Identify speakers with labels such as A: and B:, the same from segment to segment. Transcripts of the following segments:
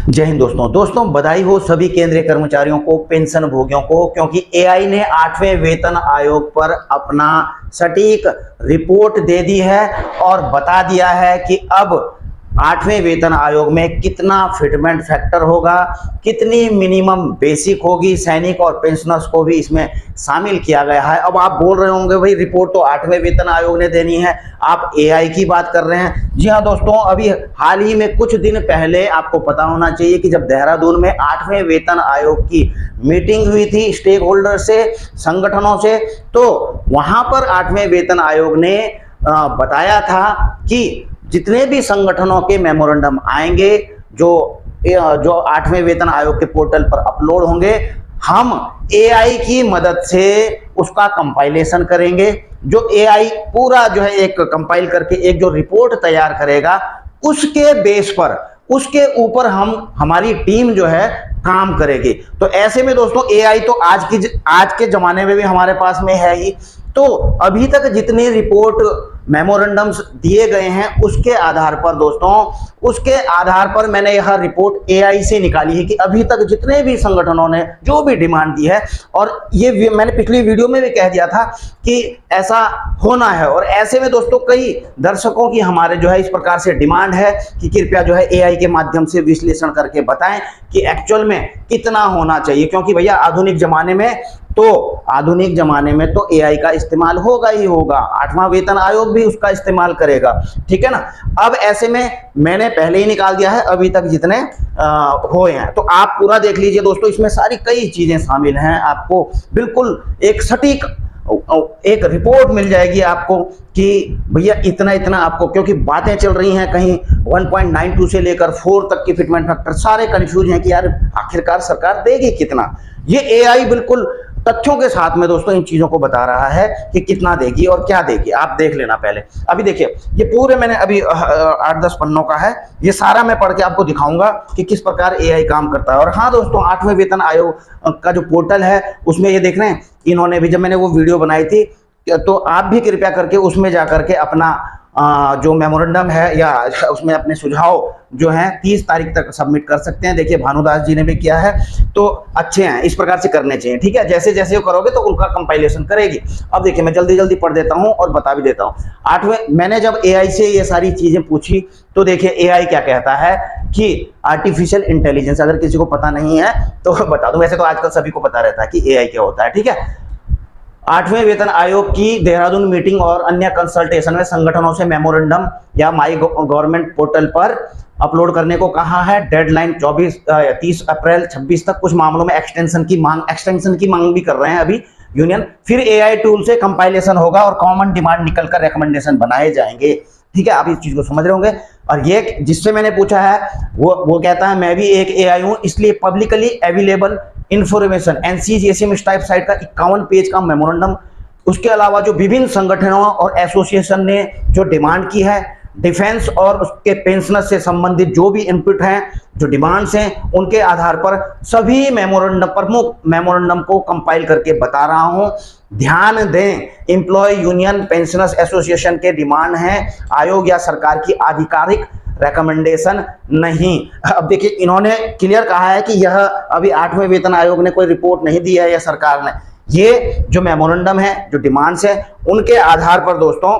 A: जय हिंद दोस्तों बधाई हो सभी केंद्रीय कर्मचारियों को, पेंशन भोगियों को, क्योंकि एआई ने 8वें वेतन आयोग पर अपना सटीक रिपोर्ट दे दी है और बता दिया है कि अब 8वें वेतन आयोग में कितना फिटमेंट फैक्टर होगा, कितनी मिनिमम बेसिक होगी। सैनिक और पेंशनर्स को भी इसमें शामिल किया गया है। अब आप बोल रहे होंगे भाई रिपोर्ट तो 8वें वेतन आयोग ने देनी है, आप एआई की बात कर रहे हैं। जी हाँ दोस्तों, अभी हाल ही में कुछ दिन पहले आपको पता होना चाहिए कि जब देहरादून में 8वें वेतन आयोग की मीटिंग हुई थी स्टेक होल्डर से, संगठनों से, तो वहां पर 8वें वेतन आयोग ने बताया था कि जितने भी संगठनों के मेमोरेंडम आएंगे जो 8वें वेतन आयोग के पोर्टल पर अपलोड होंगे, हम एआई की मदद से उसका कंपाइलेशन करेंगे। जो एआई पूरा जो है एक कंपाइल करके एक जो रिपोर्ट तैयार करेगा, उसके बेस पर, उसके ऊपर हमारी टीम जो है काम करेगी। तो ऐसे में दोस्तों एआई तो आज के जमाने में भी हमारे पास में है ही। तो अभी तक जितनी रिपोर्ट मेमोरेंडम्स दिए गए हैं उसके आधार पर दोस्तों, उसके आधार पर मैंने यह रिपोर्ट एआई से निकाली है कि अभी तक जितने भी संगठनों ने जो भी डिमांड दी है, और ये मैंने पिछली वीडियो में भी कह दिया था कि ऐसा होना है। और ऐसे में दोस्तों कई दर्शकों की हमारे जो है इस प्रकार से डिमांड है कि कृपया जो है एआई के माध्यम से विश्लेषण करके बताएं कि एक्चुअल में कितना होना चाहिए, क्योंकि भैया आधुनिक जमाने में तो एआई का इस्तेमाल होगा ही होगा, 8वां वेतन आयोग भी उसका इस्तेमाल करेगा, ठीक है ना। अब ऐसे में मैंने पहले ही निकाल दिया है अभी तक जितने हुए हैं, तो आप पूरा देख लीजिए दोस्तों। इसमें सारी कई चीजें शामिल हैं, आपको बिल्कुल एक सटीक एक रिपोर्ट मिल जाएगी आपको कि भैया इतना इतना आपको, क्योंकि बातें चल रही हैं कहीं 1.92 से लेकर 4 तक की फिटमेंट फैक्टर, सारे कंफ्यूज हैं कि यार आखिरकार सरकार देगी कितना। ये एआई बिल्कुल तथ्यों के साथ में दोस्तों इन चीजों को बता रहा है कि कितना देगी और क्या देगी। आप देख लेना पहले। अभी देखिए ये पूरे मैंने अभी 8-10 पन्नों का है, ये सारा मैं पढ़ के आपको दिखाऊंगा कि किस प्रकार एआई काम करता है। और हाँ दोस्तों, 8वें वेतन आयोग का जो पोर्टल है उसमें ये देख रहे हैं, इन्होंने भी जब मैंने वो वीडियो बनाई थी तो आप भी कृपया करके उसमें जाकर के अपना जो मेमोरेंडम है या उसमें अपने सुझाव जो हैं 30 तारीख तक सबमिट कर सकते हैं। देखिए भानुदास जी ने भी किया है, तो अच्छे हैं, इस प्रकार से करने चाहिए, ठीक है। जैसे जैसे वो करोगे तो उनका कंपाइलेशन करेगी। अब देखिए मैं जल्दी जल्दी पढ़ देता हूं और बता भी देता हूं। 8वें मैंने जब एआई से ये सारी चीजें पूछी तो देखिए एआई क्या कहता है कि आर्टिफिशियल इंटेलिजेंस, अगर किसी को पता नहीं है तो बता दूं, वैसे तो आजकल सभी को पता रहता है कि एआई क्या होता है, ठीक है। 8वें वेतन आयोग की देहरादून मीटिंग और अन्य कंसल्टेशन में संगठनों से मेमोरेंडम या माई गवर्नमेंट पोर्टल पर अपलोड करने को कहा है। डेडलाइन 30 अप्रैल 26 तक। कुछ मामलों में एक्सटेंशन की मांग भी कर रहे हैं अभी यूनियन। फिर एआई टूल से कंपाइलेशन होगा और कॉमन डिमांड निकलकर रिकमेंडेशन बनाए जाएंगे, ठीक है। आप इस चीज को समझ रहे होंगे। और ये जिससे मैंने पूछा है वो कहता है मैं भी एक एआई हूं, इसलिए publicly available information NCGSM type site का 51 पेज का मेमोरेंडम, उसके अलावा जो विभिन्न संगठनों और एसोसिएशन ने जो डिमांड की है, डिफेंस और उसके पेंशनर से संबंधित जो भी इनपुट हैं, जो डिमांड्स हैं, उनके आधार पर सभी मेमोरेंडम, प्रमुख मेमोरेंडम को कंपाइल करके बता रहा हूं। ध्यान दें, एम्प्लॉय यूनियन पेंशनर्स एसोसिएशन के डिमांड है, आयोग या सरकार की आधिकारिक रेकमेंडेशन नहीं। अब देखिए इन्होंने क्लियर कहा है कि यह अभी 8वें वेतन आयोग ने कोई रिपोर्ट नहीं दी है या सरकार ने, ये जो मेमोरेंडम है, जो डिमांड्स है, उनके आधार पर दोस्तों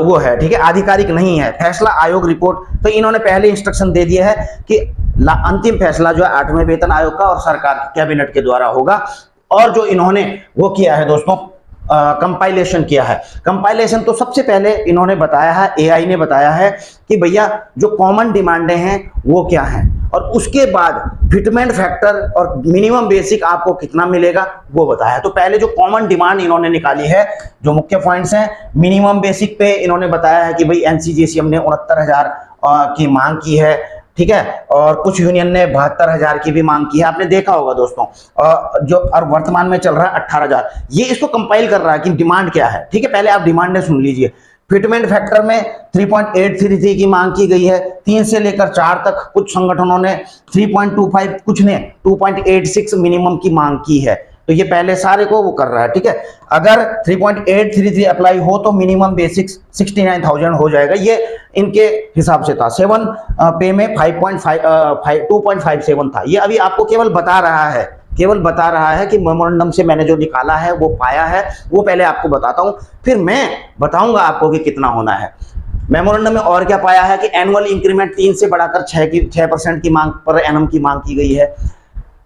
A: वो है, ठीक है, आधिकारिक नहीं है। फैसला आयोग रिपोर्ट, तो इन्होंने पहले इंस्ट्रक्शन दे दिया है कि अंतिम फैसला जो है 8वें वेतन आयोग का और सरकार कैबिनेट के द्वारा होगा। और जो इन्होंने वो किया है दोस्तों, कंपाइलेशन किया है। कंपाइलेशन तो सबसे पहले इन्होंने बताया है, एआई ने बताया है कि भैया जो कॉमन डिमांडें हैं वो क्या हैं, और उसके बाद फिटमेंट फैक्टर और मिनिमम बेसिक आपको कितना मिलेगा वो बताया। तो पहले जो कॉमन डिमांड इन्होंने निकाली है, जो मुख्य पॉइंट्स हैं, मिनिमम बेसिक पे इन्होंने बताया है कि भाई एनसीजीएसएम ने 69,000 की मांग की है, ठीक है, और कुछ यूनियन ने 72,000 की भी मांग की है। आपने देखा होगा दोस्तों, जो और वर्तमान में चल रहा है 18,000। ये इसको कंपाइल कर रहा है कि डिमांड क्या है, ठीक है। पहले आप डिमांडें सुन लीजिए। फिटमेंट फैक्टर में 3.833 की मांग की गई है, 3 से लेकर 4 तक। कुछ संगठनों ने 3.25, कुछ ने 2.86 मिनिमम की मांग की है, तो ये पहले सारे को वो कर रहा है, ठीक है। अगर 3.833 अप्लाई हो तो मिनिमम बेसिक 69,000 हो जाएगा, ये इनके हिसाब से था। 7 पे में 2.57 था। ये अभी आपको केवल बता रहा है, कि मेमोरेंडम से मैंने जो निकाला है वो पाया है, वो पहले आपको बताता हूं, फिर मैं बताऊंगा आपको कि कितना होना है। मेमोरेंडम में और क्या पाया है कि एनुअल इंक्रीमेंट 3 से बढ़ाकर 6% की मांग पर एनम की मांग की गई है।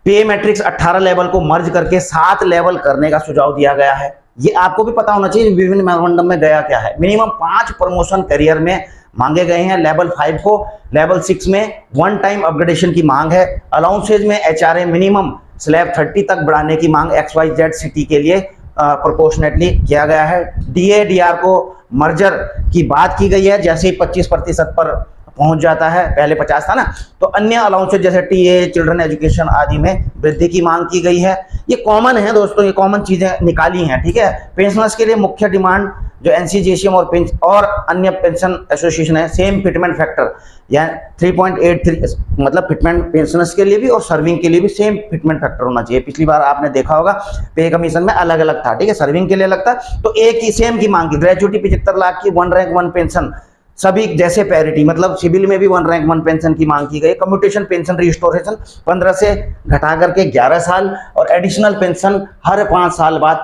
A: पे मैट्रिक्स 18 लेवल को मर्ज करके 7 लेवल करने का सुझाव दिया गया है। ये आपको भी पता होना चाहिए विभिन्न मेमोरेंडम में गया क्या है। मिनिमम 5 प्रमोशन करियर में मांगे गए हैं। लेवल 5 को लेवल 6 में 1 टाइम अपग्रेडेशन की मांग है। अलाउंसेज में एचआरए मिनिमम स्लैब 30 तक बढ़ाने की मांग XYZ सिटी के लिए प्रोपोर्शनेटली किया गया है। DADR को मर्जर की बात की गई है, जैसे ही 25% पर पहुंच जाता है, पहले 50 था ना, तो अन्य अलाउंसेज जैसे TA, चिल्ड्रन एजुकेशन आदि में वृद्धि की मांग की गई है। ये कॉमन है दोस्तों, ये कॉमन चीजें निकाली हैं, ठीक है। पेंशनर्स के लिए मुख्य डिमांड जो NCGSM और अन्य पेंशन एसोसिएशन है, सेम फिटमेंट फैक्टर या 3.83, मतलब फिटमेंट पेंशनर्स के लिए भी और सर्विंग के लिए भी सेम फिटमेंट फैक्टर होना चाहिए। पिछली बार आपने देखा होगा पे कमीशन में अलग अलग था, ठीक है, सर्विंग के लिए अलग था, तो एक ही सेम की मांग की। ग्रेजुएटी 75 लाख की 1 रैंक 1 पेंशन सभी जैसे पैरिटी, मतलब सिविल में भी 1 रैंक 1 पेंशन की मांग की गई। कम्यूटेशन पेंशन रिस्टोरेशन 15 से घटा करके 11 साल और एडिशनल पेंशन हर 5 साल बाद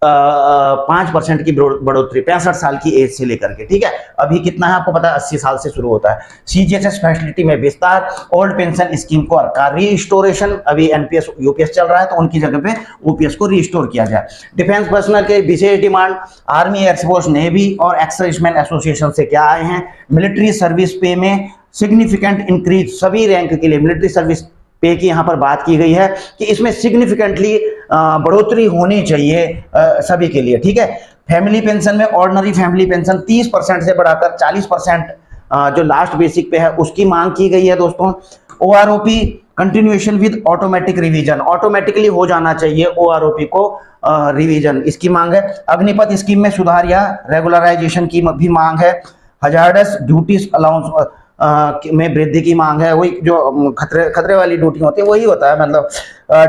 A: 5% की बढ़ोतरी 65 साल की एज से लेकर के, ठीक है। अभी कितना है आपको पता है, 80 साल से शुरू होता है। CGHS फैसिलिटी में विस्तार, ओल्ड पेंशन स्कीम को रिस्टोरेशन, अभी NPS UPS चल रहा है तो उनकी जगह पे OPS को रिस्टोर किया जाए। डिफेंस पर्सनल के विशेष डिमांड, आर्मी, एयरफोर्स, नेवी और एक्स सर्विसमैन एसोसिएशन से क्या आए हैं। मिलिट्री सर्विस पे में सिग्निफिकेंट इंक्रीज, सभी रैंक के लिए मिलिट्री सर्विस पे की यहां पर बात की गई है कि इसमें सिग्निफिकेंटली बढ़ोतरी होनी चाहिए सभी के लिए, ठीक है। फैमिली पेंशन में ऑर्डिनरी फैमिली पेंशन 30% से बढ़ाकर 40% जो लास्ट बेसिक पे है उसकी मांग की गई है दोस्तों। OROP continuation with automatic revision, automatically हो जाना चाहिए OROP को रिवीजन, इसकी मांग है। अग्निपथ स्कीम में सुधार या रेगुलराइजेशन की भी मांग है। हजार्डस ड्यूटीज अलाउंस में वृद्धि की मांग है, वही जो खतरे वाली ड्यूटी होती है वही होता है, मतलब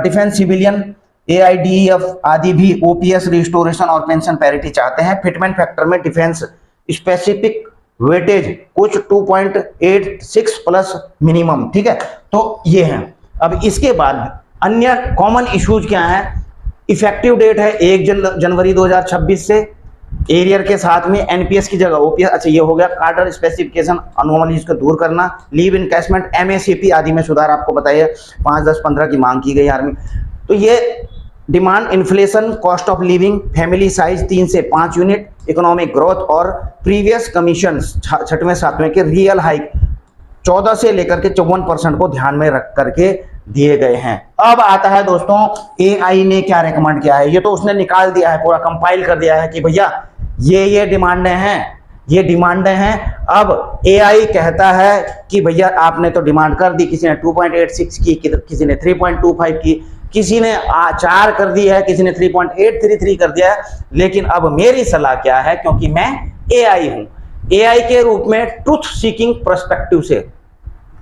A: डिफेंस, सिविलियन, AIDEF आदि भी OPS रिस्टोरेशन और पेंशन पैरिटी चाहते हैं। फिटमेंट फैक्टर में डिफेंस स्पेसिफिक वेटेज कुछ 2.86 प्लस मिनिमम, ठीक है। तो ये है। अब इसके बाद अन्य कॉमन इश्यूज क्या है। इफेक्टिव डेट है 1 जनवरी 2026 से। एरियर के साथ में NPS की जगह OPS, अच्छा ये हो गया। कार्डर स्पेसिफिकेशन अनोमलीज को दूर करना, लीव इनकैशमेंट, MACP आदि में सुधार आपको बताइए। 5, 10, 15 की मांग की गई आर्मी। तो ये demand, inflation, cost of living, family size 3 से 5 यूनिट, इकोनॉमिक ग्रोथ और प्रीवियस कमीशन 6वें 7वें के रियल हाइक 14 से लेकर के 54% को ध्यान में रख करके दिए गए हैं। अब आता है दोस्तों AI ने क्या रेकमेंड किया है। ये तो उसने निकाल दिया है, पूरा कंपाइल कर दिया है कि भैया ये डिमांडें हैं, ये डिमांडें हैं। अब AI कहता है कि भैया आपने तो डिमांड कर दी, किसी ने 2.86 की, किसी ने 3.25 की, किसी ने 4 कर दी है, किसी ने 3.833 कर दिया है। लेकिन अब मेरी सलाह क्या है, क्योंकि मैं AI हूं, AI के रूप में ट्रुथ सीकिंग पर्सपेक्टिव से,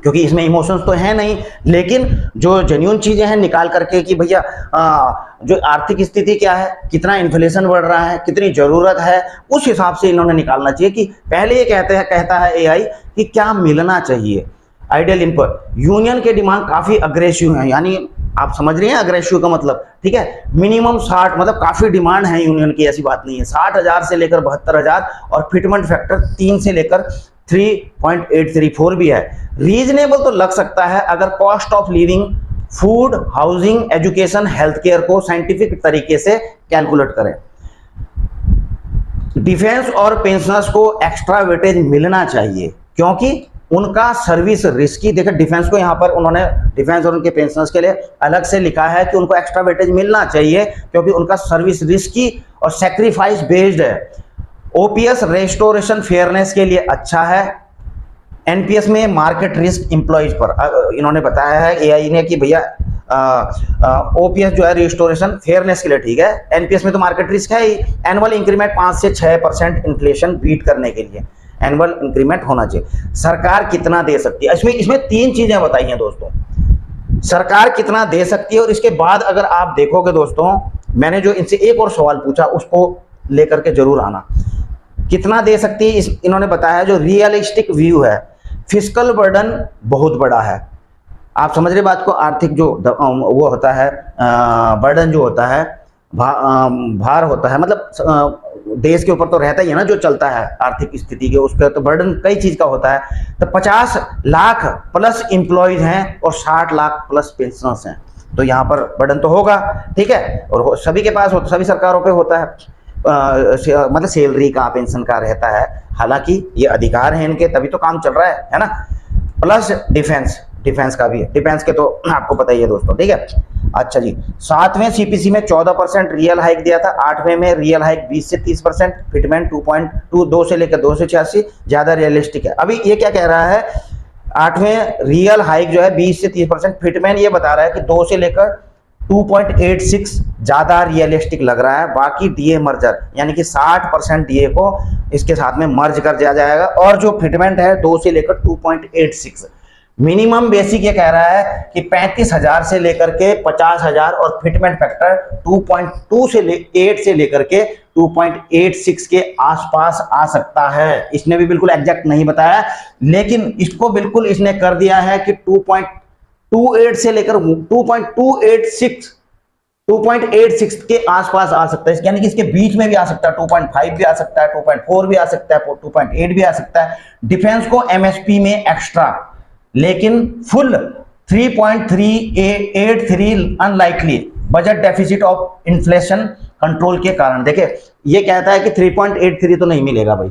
A: क्योंकि इसमें इमोशंस तो है नहीं, लेकिन जो जेन्युइन चीजें हैं निकाल करके कि भैया जो आर्थिक स्थिति क्या है, कितना इन्फ्लेशन बढ़ रहा है, कितनी जरूरत है, उस हिसाब से इन्होंने निकालना चाहिए। कि पहले ये कहता है AI कि क्या मिलना चाहिए आइडियल इनपुट। यूनियन के डिमांड काफी अग्रेसिव है, यानी आप समझ रहे हैं अग्रेसिव का मतलब, ठीक है। मिनिमम 60, मतलब काफी डिमांड है यूनियन की, ऐसी बात नहीं है। 60,000 से लेकर 72,000 और फिटमेंट फैक्टर 3 से लेकर 3.834 भी है। रीजनेबल तो लग सकता है अगर cost of living, food, housing, education, health care को साइंटिफिक तरीके से कैलकुलेट करें। डिफेंस और पेंशनर्स को एक्स्ट्रा वेटेज मिलना चाहिए, क्योंकि उनका सर्विस रिस्की, देखिए डिफेंस को यहाँ पर उन्होंने, डिफेंस और उनके पेंशनर्स के लिए अलग से लिखा है कि उनको एक्स्ट्रा वेटेज मिलना चाहिए क्योंकि उनका सर्विस रिस्की और सैक्रिफाइस बेस्ड है। OPS रेस्टोरेशन फेयरनेस के लिए अच्छा है। NPS में मार्केट रिस्क एम्प्लॉइज पर इन्होंने बताया है AI ने कि भैया OPS जो है रिस्टोरेशन फेयरनेस के लिए ठीक है। NPS में तो मार्केट रिस्क है ही। एनुअल इंक्रीमेंट 5 से 6% इन्फ्लेशन बीट करने के लिए एनुअल इंक्रीमेंट होना चाहिए। सरकार कितना दे सकती है, इसमें 3 चीजें बताई हैं दोस्तों। सरकार कितना दे सकती है। और इसके बाद अगर आप देखोगे दोस्तों, मैंने जो इनसे एक और सवाल पूछा उसको लेकर के जरूर आना, कितना दे सकती है इन्होंने बताया जो रियलिस्टिक व्यू है। फिस्कल बर्डन बहुत बड़ा है, आप समझ रहे बात को। आर्थिक जो वो होता है बर्डन जो होता है, भार होता है, मतलब देश के ऊपर तो रहता ही है ना, जो चलता है आर्थिक स्थिति के, उस पर तो बर्डन कई चीज का होता है। तो 50 लाख प्लस एम्प्लॉयज हैं और 60 लाख प्लस पेंशनर्स हैं, तो यहाँ पर बर्डन तो होगा, ठीक है। और सभी के पास होता, सभी सरकारों पे होता है, मतलब सैलरी का, पेंशन का रहता है। हालांकि ये अधिकार है इनके, तभी तो काम चल रहा है ना। प्लस डिफेंस का भी है, डिफेंस के तो आपको पता ही है दोस्तों, ठीक है। अच्छा जी, 7वें सीपीसी में 14% रियल हाइक दिया था, 8वें में रियल हाइक 20 से 30%, फिटमैन 2.22 से लेकर 2 से 86 ज्यादा रियलिस्टिक है। अभी ये क्या कह रहा है, 8वें रियल हाइक जो है 20 से 30%, फिटमैन ये बता रहा है कि 2 से लेकर 2.86 ज्यादा रियलिस्टिक लग रहा है। बाकी डीए मर्जर यानी कि 60% डीए को इसके साथ में मर्ज कर दिया जाएगा, और जो फिटमेंट है 2 से लेकर 2.86। मिनिमम बेसिक ये कह रहा है कि 35,000 से लेकर के 50,000, और फिटमेंट फैक्टर 2.2 से 8 से लेकर के 2.86 के आसपास आ सकता है। इसने भी बिल्कुल एग्जैक्ट नहीं बताया, लेकिन इसको बिल्कुल इसने कर दिया है कि 2.28 से लेकर 2.86 के आसपास आ सकता है, यानी कि इसके बीच में भी आ सकता है, 2.5 भी आ सकता है, 2.4 भी आ सकता है, 2.8 भी आ सकता है। डिफेंस को एमएसपी में एक्स्ट्रा, लेकिन full 3.383 unlikely budget deficit of inflation control के कारण। देखिए ये कहता है कि 3.83 तो नहीं मिलेगा भाई,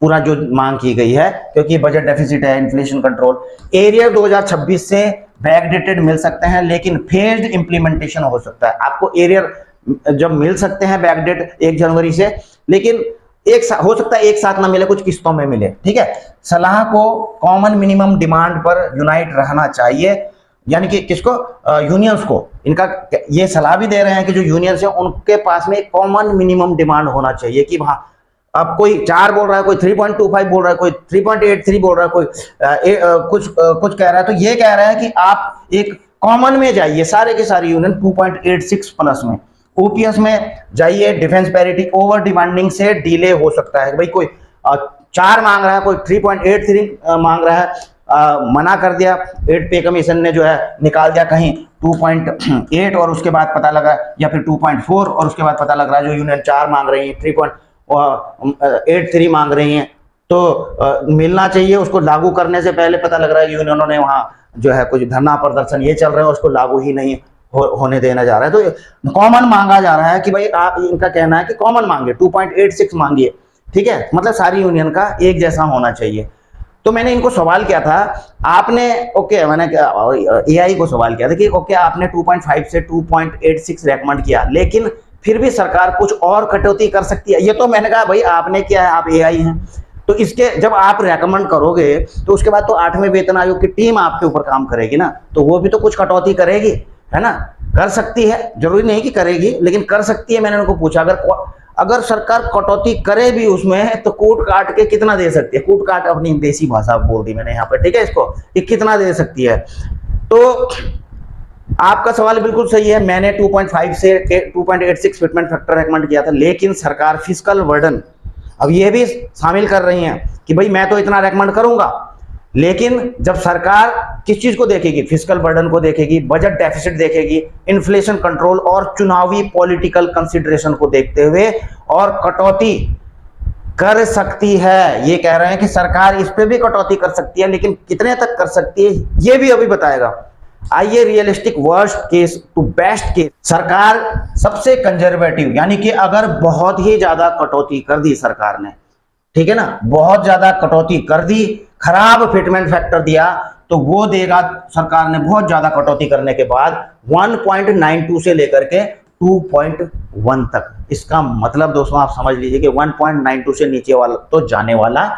A: पूरा जो मांग की गई है, क्योंकि बजट डेफिसिट है, इन्फ्लेशन कंट्रोल। एरिया 2026 से बैकडेटेड मिल सकते हैं, लेकिन फेज्ड इंप्लीमेंटेशन हो सकता है। आपको एरिया जब मिल सकते हैं बैकडेट 1 जनवरी से, लेकिन हो सकता है एक साथ ना मिले, कुछ किस्तों में मिले, ठीक है। सलाह को कॉमन मिनिमम डिमांड पर यूनाइट रहना चाहिए, यानी कि किसको, यूनियंस को। इनका ये सलाह भी दे रहे हैं कि जो यूनियंस है उनके पास में कॉमन मिनिमम डिमांड होना चाहिए, कि हाँ अब कोई 4 बोल रहा है, कोई 3.25 बोल रहा है, कोई 3.83 बोल रहा है, कोई कुछ कह रहा है, तो ये कह रहा है कि आप एक कॉमन में जाइए, सारे के सारे यूनियन 2.86 प्लस में। ओपीएस में जाइए, डिफेंस पैरिटी ओवर डिमांडिंग से डिले हो सकता है। भाई कोई 4 मांग रहा है, कोई 3.83 मांग रहा है, मना कर दिया, 8 पे कमीशन ने जो है निकाल दिया कहीं 2.8, और उसके बाद पता लगा, या फिर 2.4, और उसके बाद पता लग रहा है जो यूनियन 4 मांग रही है 3.83 मांग रही हैं, तो मिलना चाहिए। उसको लागू करने से पहले पता लग रहा है यूनियनों ने वहां जो है कुछ धरना प्रदर्शन ये चल रहे हैं, उसको लागू ही नहीं होने देना जा रहा है। तो कॉमन मांगा जा रहा है कि भाई आप, इनका कहना है कि कॉमन मांगे, 2.86 मांगिए, ठीक है, मतलब सारी यूनियन का एक जैसा होना चाहिए। तो मैंने इनको सवाल किया था, आपने ओके, मैंने एआई को सवाल किया था कि ओके आपने 2.5 से 2.86 रेकमेंड किया, लेकिन फिर भी सरकार कुछ और कटौती कर सकती है। ये तो मैंने कहा भाई आपने किया है, आप एआई हैं, तो इसके जब आप रेकमेंड करोगे तो उसके बाद तो 8वें वेतन आयोग की टीम आपके ऊपर काम करेगी ना, तो वो भी तो कुछ कटौती करेगी, है ना। कर सकती है, जरूरी नहीं कि करेगी, लेकिन कर सकती है। मैंने उनको पूछा अगर सरकार कटौती करे भी उसमें तो कूट काट के कितना दे सकती है, कूट काट अपनी देसी भाषा बोल दी मैंने यहाँ पर, ठीक है, इसको ये कितना दे सकती है। तो आपका सवाल बिल्कुल सही है, मैंने 2.5 से 2.86 फिटमेंट फैक्टर रेकमेंड किया था, लेकिन सरकार फिस्कल बर्डन अब ये भी शामिल कर रही है कि भाई मैं तो इतना रेकमेंड करूंगा, लेकिन जब सरकार किस चीज को देखेगी, फिस्कल बर्डन को देखेगी, बजट डेफिसिट देखेगी, इन्फ्लेशन कंट्रोल और चुनावी पॉलिटिकल कंसिडरेशन को देखते हुए और कटौती कर सकती है। ये कह रहे हैं कि सरकार इस पे भी कटौती कर सकती है, लेकिन कितने तक कर सकती है ये भी अभी बताएगा। आइए realistic worst case to best case. सरकार सबसे कंजर्वेटिव, यानी कि अगर बहुत ही ज्यादा कटौती कर दी सरकार ने, ठीक है ना, बहुत ज्यादा कटौती कर दी, खराब फिटमेंट फैक्टर दिया, तो वो देगा सरकार ने बहुत ज्यादा कटौती करने के बाद 1.92 से लेकर के 2.1 तक। इसका मतलब दोस्तों आप समझ लीजिए कि 1.92 से नीचे वाला तो जाने वाला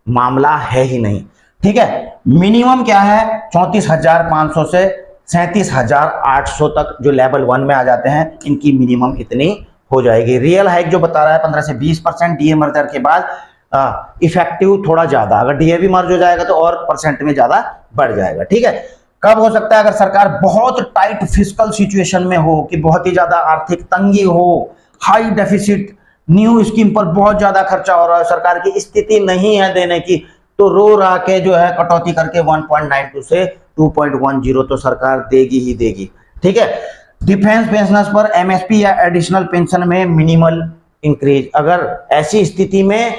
A: मामला है ही नहीं, ठीक है। मिनिमम क्या है, 34,500 से 37,800 तक जो लेवल 1 में आ जाते हैं, इनकी मिनिमम इतनी हो जाएगी। रियल हाइक जो बता रहा है 15 से 20%, डीए मर्जर के बाद इफेक्टिव थोड़ा ज्यादा, अगर डीए भी मर्ज हो जाएगा तो और परसेंट में ज्यादा बढ़ जाएगा, ठीक है। कब हो सकता है? अगर सरकार बहुत टाइट फिस्कल सिचुएशन में हो, कि बहुत ही ज्यादा आर्थिक तंगी हो, हाई डेफिसिट, न्यू स्कीम पर बहुत ज्यादा खर्चा हो रहा है, सरकार की स्थिति नहीं है देने की, तो रो रहा के जो है कटौती करके 1.92 से 2.10 तो सरकार देगी ही देगी। ठीक है। डिफेंस पेंशनर्स पर एमएसपी या एडिशनल पेंशन में मिनिमल इंक्रीज, अगर ऐसी स्थिति में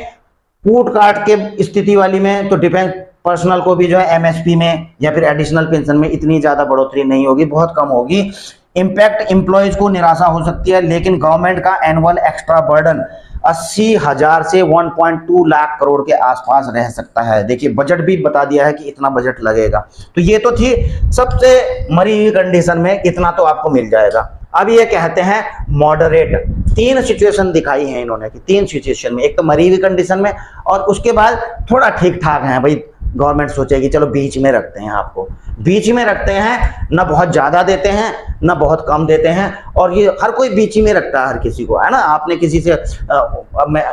A: कूट काट के स्थिति वाली में, तो डिफेंस पर्सनल को भी जो है एमएसपी में या फिर एडिशनल पेंशन में इतनी ज्यादा बढ़ोतरी नहीं होगी, बहुत कम होगी। इंपैक्ट एम्प्लॉयज को निराशा हो सकती है, लेकिन गवर्नमेंट का एनुअल एक्स्ट्रा बर्डन 80,000 से 1.2 लाख करोड़ के आसपास रह सकता है। देखिए बजट भी बता दिया है कि इतना बजट लगेगा। तो ये तो थी सबसे मरी हुई कंडीशन में, इतना तो आपको मिल जाएगा। अब ये कहते हैं मॉडरेट, तीन सिचुएशन दिखाई है इन्होंने कि तीन सिचुएशन में, एक तो मरी हुई कंडीशन में, और उसके बाद थोड़ा ठीक ठाक है भाई, गवर्नमेंट सोचेगी चलो बीच में रखते हैं, आपको बीच में रखते हैं, ना बहुत ज्यादा देते हैं ना बहुत कम देते हैं, और ये हर कोई बीच ही में रखता है हर किसी को, है ना। आपने किसी से अब मैं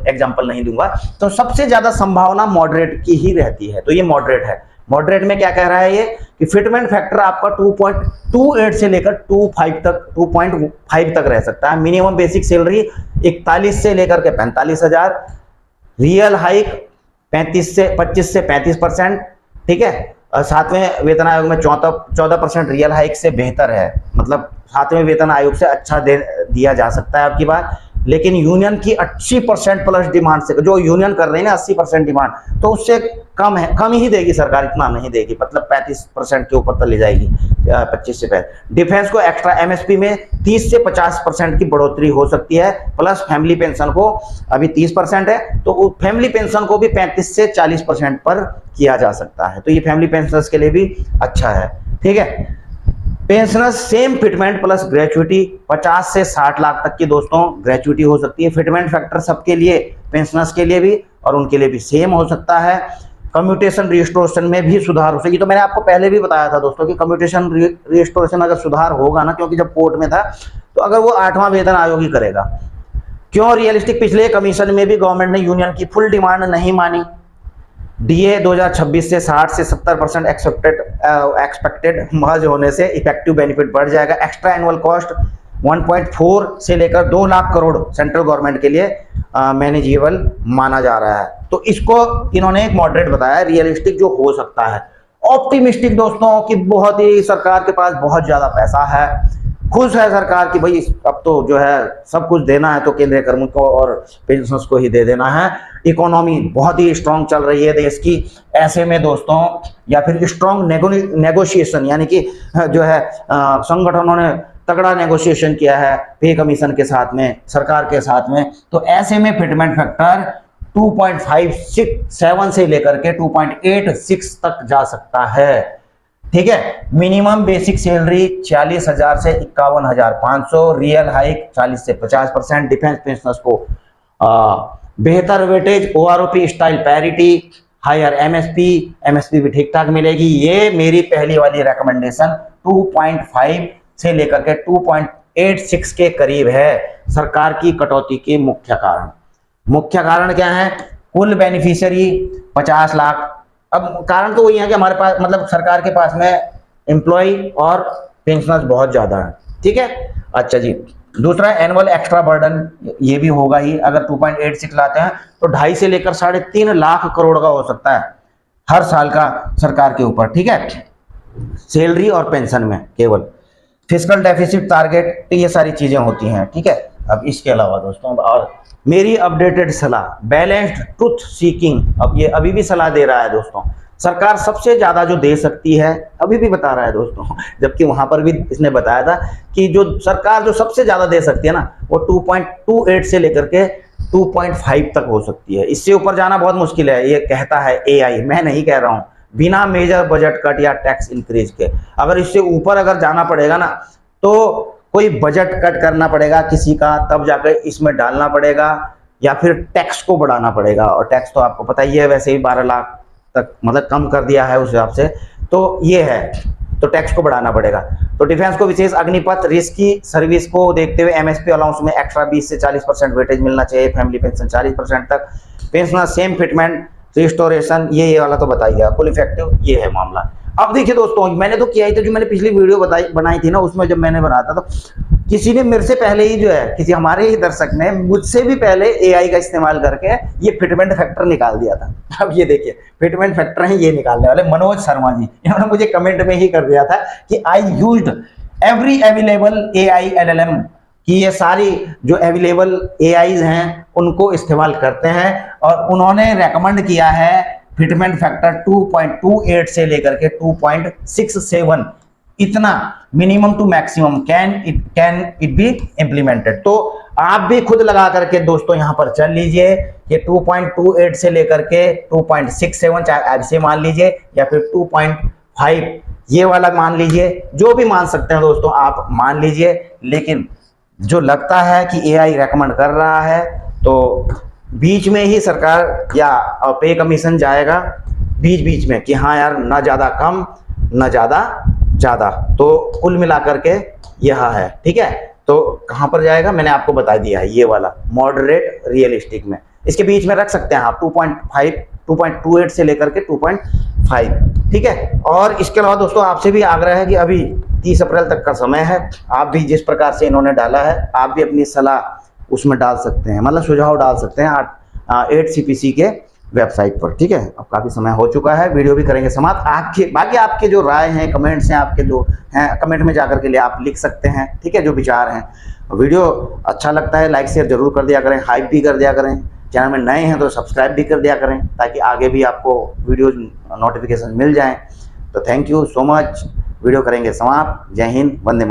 A: एग्जांपल नहीं दूंगा, तो सबसे ज्यादा संभावना मॉडरेट की ही रहती है, तो ये मॉडरेट है। मॉडरेट में क्या कह रहा है ये कि फिटमेंट फैक्टर आपका 2.28 से लेकर 2.5 तक रह सकता है। मिनिमम बेसिक सैलरी 41 से लेकर के 45,000, रियल हाइक 25 से 35%। ठीक है। सातवें वेतन आयोग में 14% रियल हाइक से बेहतर है, मतलब सातवें वेतन आयोग से अच्छा दिया जा सकता है आपकी बात। लेकिन यूनियन की 80% प्लस डिमांड से, जो यूनियन कर रही है ना 80% डिमांड, तो उससे कम है, कम ही देगी सरकार, इतना नहीं देगी, मतलब 35% के ऊपर तक ले जाएगी, 25 से 35। डिफेंस को एक्स्ट्रा एमएसपी में 30 से 50% की बढ़ोतरी हो सकती है, प्लस फैमिली पेंशन को अभी 30% है, तो फैमिली पेंशन को भी 35 से 40% पर किया जा सकता है, तो ये फैमिली पेंशन के लिए भी अच्छा है। ठीक है। Pensioners same fitment plus gratuity 50 से 60 लाख तक की दोस्तों ग्रेचुइटी हो सकती है। फिटमेंट फैक्टर सबके लिए, पेंशनर्स के लिए भी और उनके लिए भी सेम हो सकता है। कम्यूटेशन रिस्टोरेशन में भी सुधार हो सकेगी, तो मैंने आपको पहले भी बताया था दोस्तों कि कम्यूटेशन रिस्टोरेशन अगर सुधार होगा ना, क्योंकि जब कोर्ट में था, तो अगर वो 8वां वेतन आयोग ही करेगा। क्यों रियलिस्टिक? पिछले कमीशन में भी गवर्नमेंट ने यूनियन की फुल डिमांड नहीं मानी। डीए 2026 से 60 से 70% एक्सपेक्टेड मर्ज होने से इफेक्टिव बेनिफिट बढ़ जाएगा। एक्स्ट्रा एनुअल कॉस्ट 1.4 से लेकर 2 लाख करोड़ सेंट्रल गवर्नमेंट के लिए मैनेजेबल माना जा रहा है, तो इसको इन्होंने एक मॉडरेट बताया, रियलिस्टिक जो हो सकता है। ऑप्टिमिस्टिक दोस्तों कि बहुत ही सरकार के पास बहुत ज्यादा पैसा है, खुश है सरकार कि भाई अब तो जो है सब कुछ देना है तो केंद्रीय कर्मचारियों को और पेंशनर्स को ही दे देना है। इकोनॉमी बहुत ही स्ट्रांग चल रही है देश की, ऐसे में दोस्तों, या फिर स्ट्रांग नेगोशिएशन, यानी कि जो है संगठनों ने तगड़ा नेगोशिएशन किया है पे कमीशन के साथ में, सरकार के साथ में, तो ऐसे में फिटमेंट फैक्टर 2.57 से लेकर के 2.86 तक जा सकता है। ठीक है। मिनिमम बेसिक सैलरी 40,000 से 51,500, रियल हाइक 40 से 50%। डिफेंस पेंशनर्स को बेहतर weightage, OROP style parity, higher MSP भी ठीक ठाक मिलेगी। ये मेरी पहली वाली रिकमेंडेशन 2.5 से लेकर के 2.86 के करीब है। सरकार की कटौती के मुख्य कारण क्या है? कुल बेनिफिशियरी 50 लाख। अब कारण तो वही है कि हमारे पास, मतलब सरकार के पास में एम्प्लॉय और पेंशनर्स बहुत ज्यादा है। ठीक है। अच्छा जी, दूसरा एनुअल एक्स्ट्रा बर्डन, ये भी होगा ही। अगर 2.86 लाते हैं तो 2.5 से लेकर 3.5 लाख करोड़ का हो सकता है हर साल का सरकार के ऊपर। ठीक है। सैलरी और पेंशन में केवल फिस्कल डेफिसिट टारगेट, ये सारी चीजें होती हैं। ठीक है। अब इसके अलावा दोस्तों, और मेरी अपडेटेड सलाह, बैलेंस्ड ट्रुथ सीकिंग, अब ये अभी भी सलाह दे रहा है दोस्तों, सरकार सबसे ज्यादा जो दे सकती है अभी भी बता रहा है दोस्तों, जबकि वहां पर भी इसने बताया था कि जो सरकार जो सबसे ज्यादा दे सकती है ना, वो 2.28 से लेकर के 2.5 तक हो सकती है। इससे ऊपर जाना बहुत मुश्किल है, ये कहता है एआई, मैं नहीं कह रहा हूं, बिना मेजर बजट कट या टैक्स इंक्रीज के। अगर इससे ऊपर अगर जाना पड़ेगा ना, तो कोई बजट कट करना पड़ेगा किसी का, तब जाकर इसमें डालना पड़ेगा, या फिर टैक्स को बढ़ाना पड़ेगा। और टैक्स तो आपको पता ही है, वैसे ही 12 लाख तक मतलब कम कर दिया है उस हिसाब से, तो ये है, तो टैक्स को बढ़ाना पड़ेगा। तो डिफेंस को विशेष अग्निपथ रिस्क की सर्विस को देखते हुए एमएसपी अलाउंस में एक्स्ट्रा 20 से 40% वेटेज मिलना चाहिए, फैमिली पेंशन 40% तक, पेंशनर सेम फिटमेंट रिस्टोरेशन, ये वाला तो बताइए, फुल इफेक्टिव, ये है मामला। अब देखिए दोस्तों, मैंने तो किया ही था, जो मैंने पिछली वीडियो बनाई थी ना, उसमें जब मैंने बनाया था तो किसी ने मेरे से पहले ही जो है, किसी हमारे ही दर्शक ने मुझसे भी पहले एआई का इस्तेमाल करके ये फिटमेंट फैक्टर निकाल दिया था। अब ये देखिए फिटमेंट फैक्टर है ये निकालने वाले मनोज शर्मा जी, इन्होंने मुझे कमेंट में ही कर दिया था कि I used every available AI LLM, कि ये सारी जो अवेलेबल एआईज हैं उनको इस्तेमाल करते हैं, और उन्होंने रेकमेंड किया है फिटमेंट फैक्टर 2.28 से लेकर के 2.67, इतना minimum to maximum can it be implemented. तो आप भी खुद लगा करके दोस्तों यहां पर चल लीजिए कि 2.28 से लेकर के 2.67, चाहे ऐसे मान लीजिए या फिर 2.5 ये वाला मान लीजिए, जो भी मान सकते हैं दोस्तों आप मान लीजिए। लेकिन जो लगता है कि एआई रेकमेंड कर रहा है तो बीच में ही सरकार या पे कमीशन जाएगा बीच बीच में कि हाँ यार, ना ज़्यादा कम ना ज़्यादा ज़्यादा, तो कुल मिलाकर के यह है। ठीक है, तो कहाँ पर जाएगा मैंने आपको बता दिया है, ये वाला मॉडरेट रियलिस्टिक में, इसके बीच में रख सकते हैं आप 2.5 2.28 से लेकर के 2.5। ठीक है, और इसके अलावा दोस्तों आपसे भी आग्रह है कि अभी 30 अप्रैल तक का समय है, आप भी जिस प्रकार से इन्होंने डाला है आप भी अपनी सलाह उसमें डाल सकते हैं, मतलब सुझाव डाल सकते हैं 8CPC के वेबसाइट पर। ठीक है, अब काफ़ी समय हो चुका है, वीडियो भी करेंगे समाप्त। आपके बाकी आपके जो राय हैं, कमेंट्स हैं आपके जो हैं, कमेंट में जाकर के लिए आप लिख सकते हैं। ठीक है, जो विचार हैं। वीडियो अच्छा लगता है लाइक शेयर जरूर कर दिया करें, हाइप भी कर दिया करें, चैनल में नए हैं तो सब्सक्राइब भी कर दिया करें ताकि आगे भी आपको वीडियो नोटिफिकेशन मिल जाएँ। तो thank you so much, video करेंगे समाप्त। जय हिंद, वंदे मातरम।